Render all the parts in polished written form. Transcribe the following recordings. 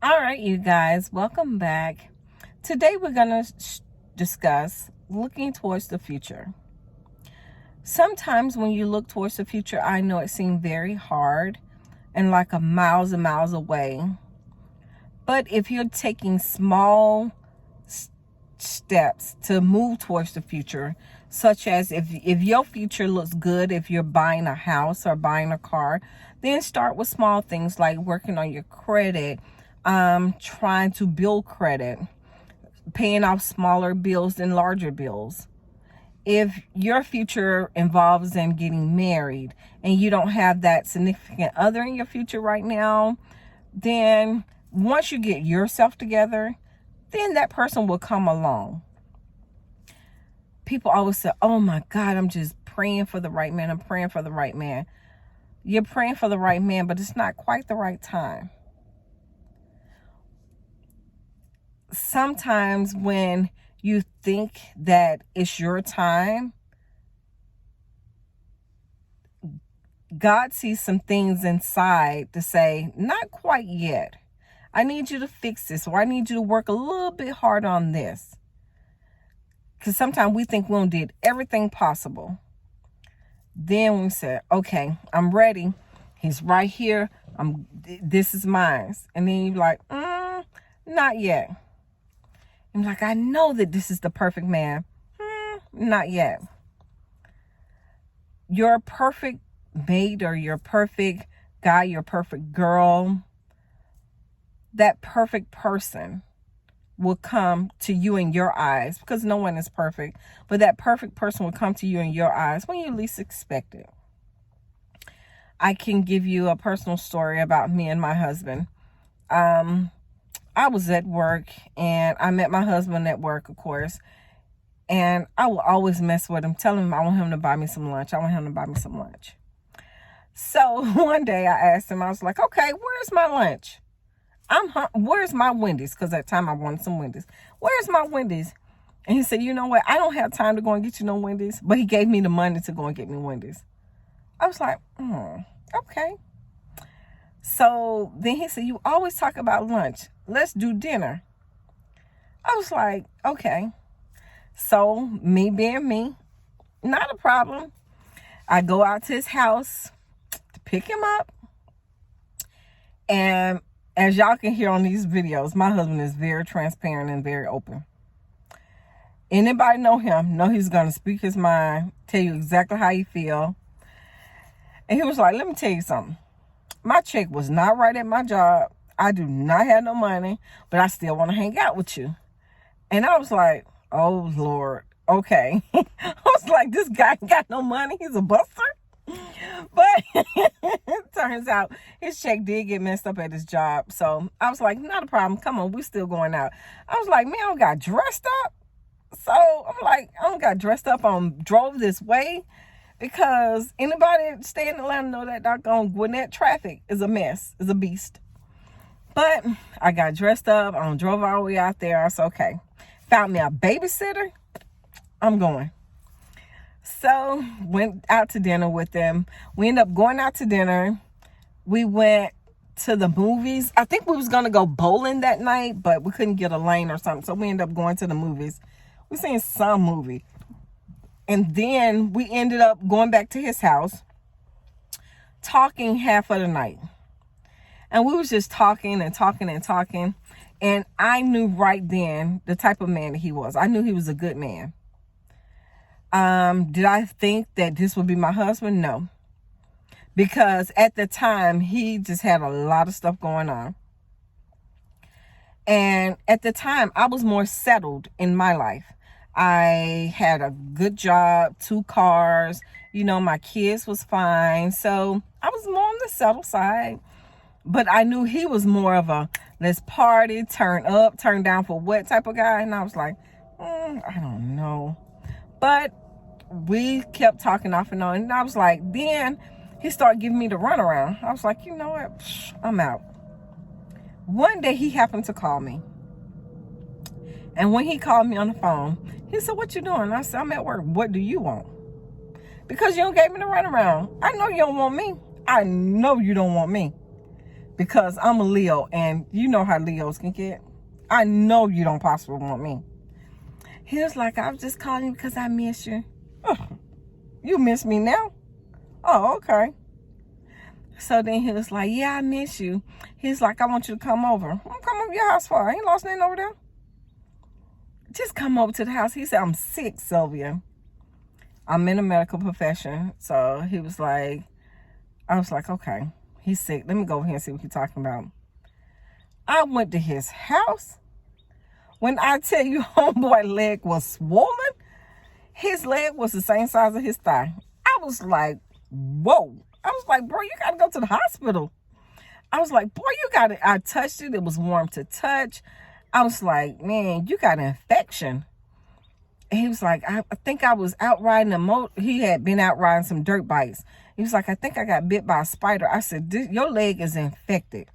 All right, you guys, welcome back. Today we're going to discuss looking towards the future. Sometimes when you look towards the future, I know it seems very hard and like miles and miles away. But if you're taking small steps to move towards the future, such as if your future looks good, if you're buying a house or buying a car, then start with small things like working on your credit, trying to build credit, paying off smaller bills than larger bills. If your future involves in getting married and you don't have that significant other in your future right now, then once you get yourself together, then that person will come along. People always say, oh my God, I'm just praying for the right man. I'm praying for the right man. You're praying for the right man, but it's not quite the right time. Sometimes when you think that it's your time, God sees some things inside to say, not quite yet. I need you to fix this, or I need you to work a little bit hard on this. Because sometimes we think we did everything possible. Then we say, okay, I'm ready. He's right here. This is mine. And then you're like, not yet. I'm like, I know that this is the perfect man. Not yet. Your perfect mate or your perfect guy, your perfect girl, that perfect person will come to you in your eyes, because no one is perfect, but that perfect person will come to you in your eyes when you least expect it. I can give you a personal story about me and my husband. I was at work and I met my husband at work, of course, and I will always mess with him, tell him I want him to buy me some lunch. So one day I asked him, I was like, okay, where's my lunch? Where's my Wendy's? Because at that time I wanted some Wendy's. Where's my Wendy's? And he said, you know what? I don't have time to go and get you no Wendy's. But he gave me the money to go and get me Wendy's. I was like, okay. So then he said, you always talk about lunch. Let's do dinner. I was like, okay. So me being me, not a problem. I go out to his house to pick him up. And as y'all can hear on these videos, my husband is very transparent and very open. Anybody know him, know he's going to speak his mind, tell you exactly how he feel. And he was like, let me tell you something. My check was not right at my job. I do not have no money, but I still want to hang out with you. And I was like, oh, Lord, okay. I was like, this guy ain't got no money. He's a buster. But it turns out his check did get messed up at his job. So I was like, not a problem. Come on, we still going out. I was like, man, I got dressed up. So I'm like, I got dressed up drove this way, because anybody that stay in Atlanta know that doggone Gwinnett traffic is a mess, is a beast. But I got dressed up. I drove all the way out there. I said, okay, found me a babysitter. I'm going. So went out to dinner with them. We ended up going out to dinner. We went to the movies. I think we was going to go bowling that night, but we couldn't get a lane or something. So we ended up going to the movies. We seen some movie. And then we ended up going back to his house, talking half of the night. And we was just talking and talking and talking. And I knew right then the type of man that he was. I knew he was a good man. Did I think that this would be my husband? No. Because at the time, he just had a lot of stuff going on. And at the time, I was more settled in my life. I had a good job, 2 cars, my kids was fine. So I was more on the settled side. But I knew he was more of a let's party, turn up, turn down for what type of guy. And I was like, I don't know. But we kept talking off and on. And I was like, then he started giving me the runaround. I was like, you know what? I'm out. One day he happened to call me. And when he called me on the phone, he said, what you doing? I said, I'm at work. What do you want? Because you don't gave me the runaround. I know you don't want me. I know you don't want me. because I'm a Leo, and you know how Leos can get. I know you don't possibly want me. He was like, I was just calling you because I miss you. Oh, you miss me now? Oh, okay. So then he was like, yeah, I miss you. He's like, I want you to come over. I'm come over to your house for. I ain't lost nothing over there. Just come over to the house. He said, I'm sick, Sylvia. I'm in a medical profession. So he was like, I was like, okay, he's sick. Let me go over here and see what he's talking about. I went to his house. When I tell you homeboy leg was swollen, his leg was the same size as his thigh. I was like, whoa. I was like, bro, you got to go to the hospital. I was like, boy, you got it. I touched it. It was warm to touch. I was like, man, you got an infection. And he was like, I think I was out riding he had been out riding some dirt bikes. He was like, I think I got bit by a spider. I said, your leg is infected.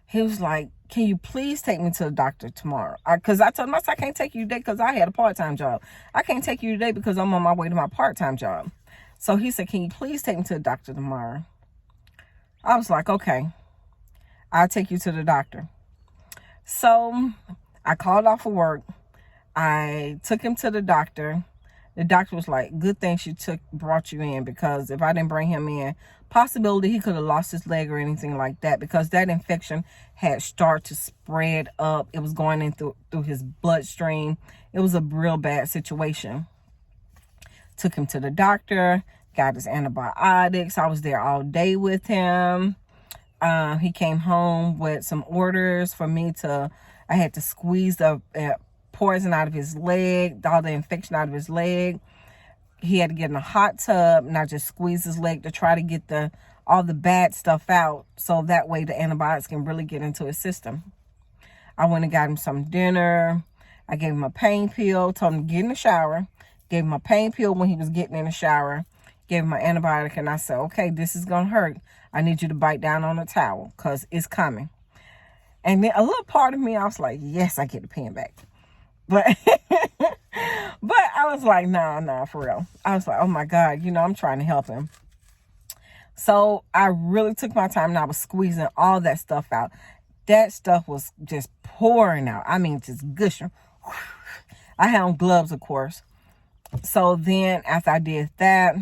He was like, can you please take me to the doctor tomorrow? Because I told him, I said, I can't take you today because I had a part-time job. I can't take you today because I'm on my way to my part-time job. So he said, can you please take me to the doctor tomorrow? I was like, okay, I'll take you to the doctor. So I called off of work. I took him to the doctor. The doctor was like, good thing she brought you in, because if I didn't bring him in, possibility he could have lost his leg or anything like that, because that infection had started to spread up. It was going in through his bloodstream. It was a real bad situation. Took him to the doctor, got his antibiotics. I was there all day with him. He came home with some orders for me I had to squeeze the poison out of his leg, all the infection out of his leg. He had to get in a hot tub, and I just squeezed his leg to try to get all the bad stuff out, so that way the antibiotics can really get into his system. I went and got him some dinner. I gave him a pain pill, told him to get in the shower. Gave him a pain pill when he was getting in the shower. Gave him an antibiotic, and I said, okay, this is going to hurt. I need you to bite down on the towel because it's coming. And then a little part of me, I was like, yes, I get the pen back. But but I was like, nah, for real. I was like, oh my God, I'm trying to help him. So I really took my time, and I was squeezing all that stuff out. That stuff was just pouring out. I mean, just gushing. I had on gloves, of course. So then after I did that,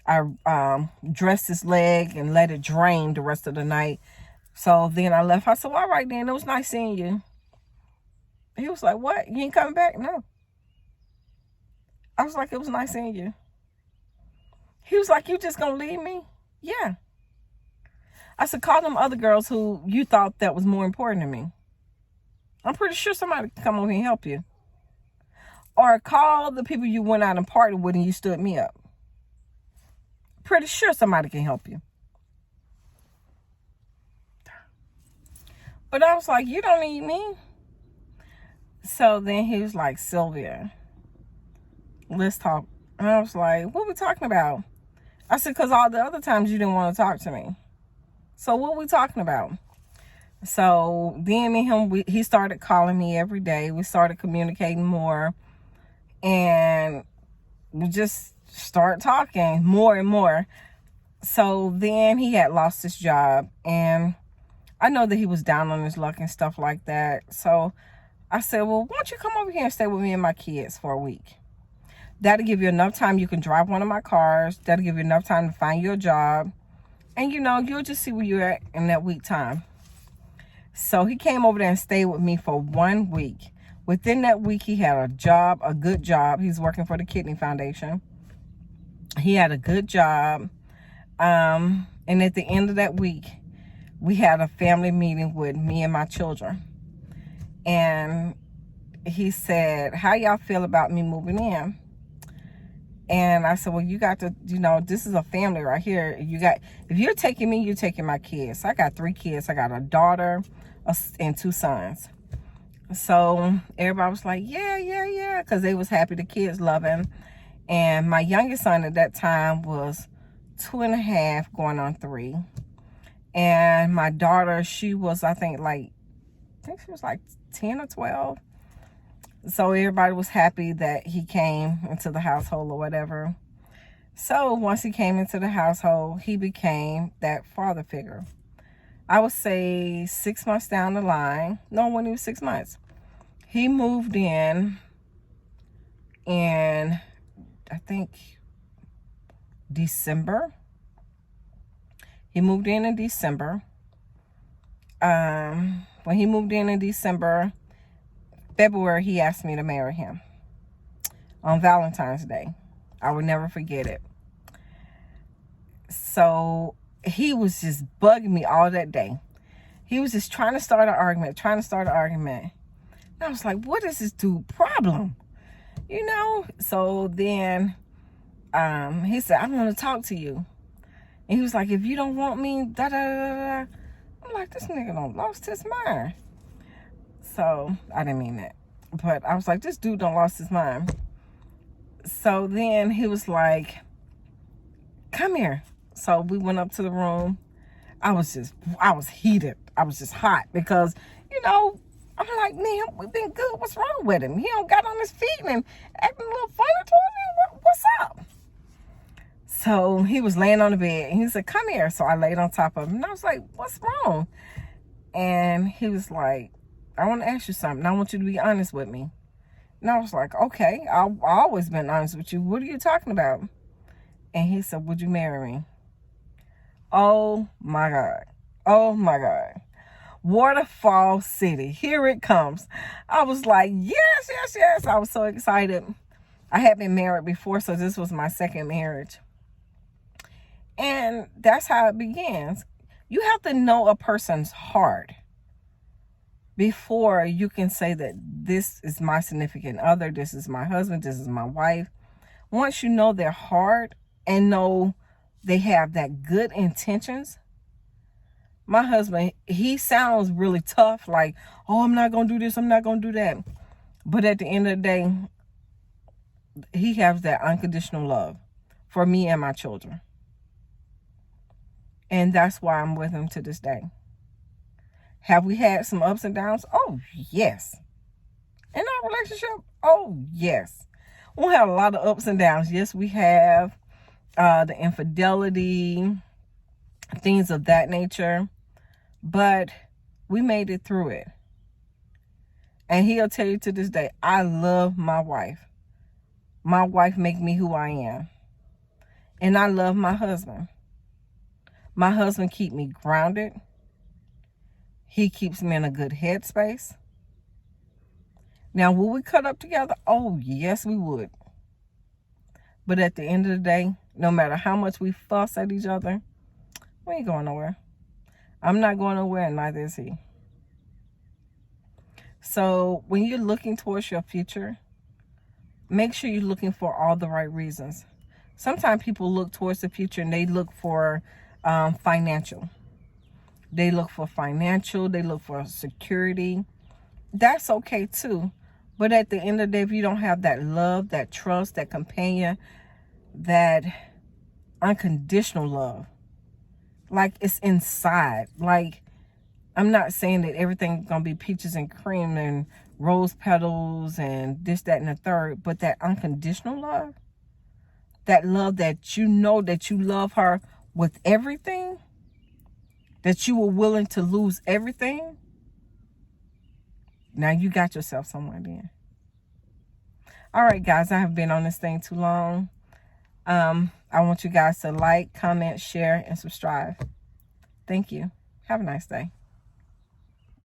I dressed his leg and let it drain the rest of the night. So then I left. I said, well, all right then, it was nice seeing you. He was like, what? You ain't coming back? No. I was like, it was nice seeing you. He was like, you just gonna leave me? Yeah. I said, call them other girls who you thought that was more important to me. I'm pretty sure somebody can come over here and help you. Or call the people you went out and partied with and you stood me up. Pretty sure somebody can help you. But I was like, you don't need me. So then he was like, Sylvia, let's talk. And I was like, what are we talking about? I said, because all the other times you didn't want to talk to me. So what are we talking about? So then me and him, he started calling me every day. We started communicating more. And we just started talking more and more. So then he had lost his job. And I know that he was down on his luck and stuff like that. So I said, well, why don't you come over here and stay with me and my kids for a week? That'll give you enough time. You can drive one of my cars. That'll give you enough time to find your job. And, you'll just see where you're at in that week time. So he came over there and stayed with me for 1 week. Within that week, he had a good job. He's working for the Kidney Foundation. He had a good job. And at the end of that week, we had a family meeting with me and my children. And he said, how y'all feel about me moving in? And I said, well, you got to, this is a family right here. If you're taking me, you're taking my kids. I got 3 kids. I got a daughter and 2 sons. So everybody was like, yeah, because they was happy. The kids love him. And my youngest son at that time was 2.5 going on 3. And my daughter, she was, I think she was like 10 or 12. So everybody was happy that he came into the household or whatever. So once he came into the household, he became that father figure. I would say 6 months down the line. No, when he was 6 months. He moved in I think, December. He moved in December. When he moved in December, February, he asked me to marry him on Valentine's Day. I will never forget it. So he was just bugging me all that day. He was just trying to start an argument. And I was like, what is this dude's problem? You know? So then he said, I want to talk to you. And he was like, if you don't want me, da da da da. I'm like, this nigga done lost his mind. So I didn't mean that. But I was like, this dude done lost his mind. So then he was like, come here. So we went up to the room. I was heated. I was just hot because, you know, I'm like, man, we've been good. What's wrong with him? He don't got on his feet and acting a little funny towards me. What's up? So he was laying on the bed and he said, come here. So I laid on top of him and I was like, what's wrong? And he was like, I want to ask you something. I want you to be honest with me. And I was like, okay, I've always been honest with you. What are you talking about? And he said, would you marry me? Oh my God. Oh my God. Waterfall City. Here it comes. I was like, yes, yes, yes. I was so excited. I had been married before, so this was my second marriage. And that's how it begins. You have to know a person's heart before you can say that this is my significant other, this is my husband, this is my wife. Once you know their heart and know they have that good intentions. My husband, he sounds really tough, like, oh, I'm not going to do this, I'm not going to do that. But at the end of the day, he has that unconditional love for me and my children. And that's why I'm with him to this day. Have we had some ups and downs? Oh, yes. In our relationship? Oh, yes. We have a lot of ups and downs. Yes, we have. The infidelity, things of that nature, but we made it through it. And he'll tell you to this day, I love my wife. My wife make me who I am. And I love my husband. My husband keep me grounded. He keeps me in a good headspace. Now, will we cut up together? Oh, yes, we would. But at the end of the day, no matter how much we fuss at each other, we ain't going nowhere. I'm not going nowhere, and neither is he. So when you're looking towards your future, make sure you're looking for all the right reasons. Sometimes people look towards the future and they look for financial. They look for financial. They look for security. That's okay too. But at the end of the day, if you don't have that love, that trust, that companion, that unconditional love, like it's inside. Like, I'm not saying that everything's going to be peaches and cream and rose petals and this, that, and the third, but that unconditional love, that love that you know that you love her with everything, that you were willing to lose everything. Now you got yourself somewhere then. All right, guys, I have been on this thing too long. I want you guys to like, comment, share, and subscribe. Thank you. Have a nice day.